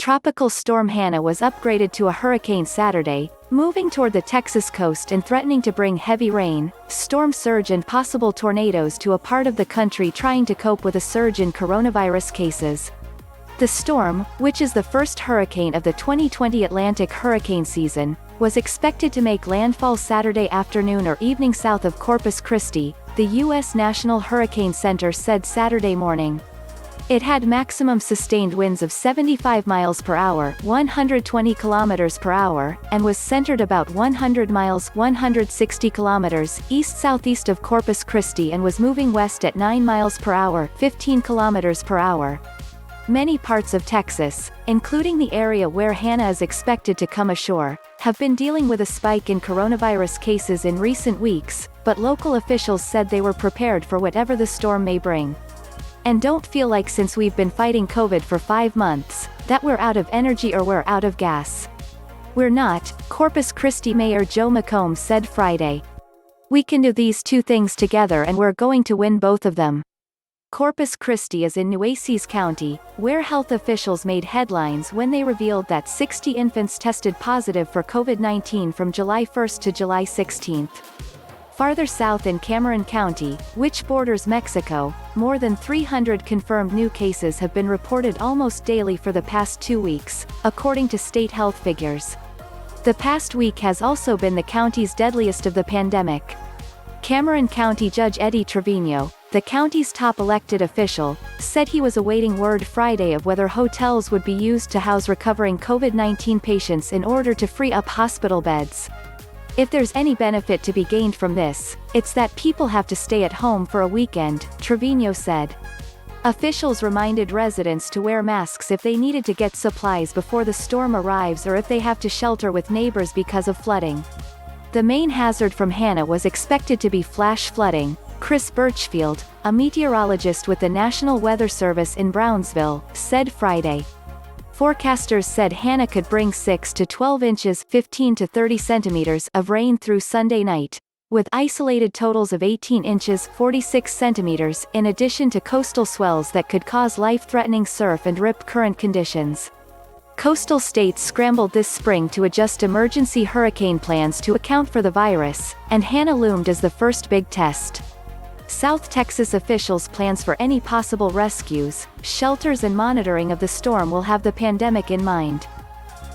Tropical Storm Hanna was upgraded to a hurricane Saturday, moving toward the Texas coast and threatening to bring heavy rain, storm surge and possible tornadoes to a part of the country trying to cope with a surge in coronavirus cases. The storm, which is the first hurricane of the 2020 Atlantic hurricane season, was expected to make landfall Saturday afternoon or evening south of Corpus Christi, the U.S. National Hurricane Center said Saturday morning. It had maximum sustained winds of 75 miles per hour, 120 kilometers per hour, and was centered about 100 miles, 160 kilometers, east-southeast of Corpus Christi and was moving west at 9 miles per hour, 15 kilometers per hour. Many parts of Texas, including the area where Hanna is expected to come ashore, have been dealing with a spike in coronavirus cases in recent weeks, but local officials said they were prepared for whatever the storm may bring. And don't feel like since we've been fighting COVID for 5 months, that we're out of energy or we're out of gas. We're not, Corpus Christi Mayor Joe McComb said Friday. We can do these two things together and we're going to win both of them. Corpus Christi is in Nueces County, where health officials made headlines when they revealed that 60 infants tested positive for COVID-19 from July 1 to July 16. Farther south in Cameron County, which borders Mexico, more than 300 confirmed new cases have been reported almost daily for the past 2 weeks, according to state health figures. The past week has also been the county's deadliest of the pandemic. Cameron County Judge Eddie Treviño, the county's top elected official, said he was awaiting word Friday of whether hotels would be used to house recovering COVID-19 patients in order to free up hospital beds. If there's any benefit to be gained from this, it's that people have to stay at home for a weekend, Treviño said. Officials reminded residents to wear masks if they needed to get supplies before the storm arrives or if they have to shelter with neighbors because of flooding. The main hazard from Hanna was expected to be flash flooding, Chris Birchfield, a meteorologist with the National Weather Service in Brownsville, said Friday. Forecasters said Hanna could bring 6 to 12 inches 15 to 30 centimeters of rain through Sunday night, with isolated totals of 18 inches 46 centimeters in addition to coastal swells that could cause life-threatening surf and rip current conditions. Coastal states scrambled this spring to adjust emergency hurricane plans to account for the virus, and Hanna loomed as the first big test. South Texas officials' plans for any possible rescues, shelters and monitoring of the storm will have the pandemic in mind.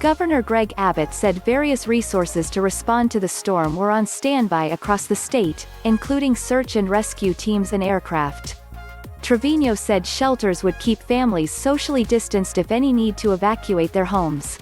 Governor Greg Abbott said various resources to respond to the storm were on standby across the state, including search and rescue teams and aircraft. Treviño said shelters would keep families socially distanced if any need to evacuate their homes.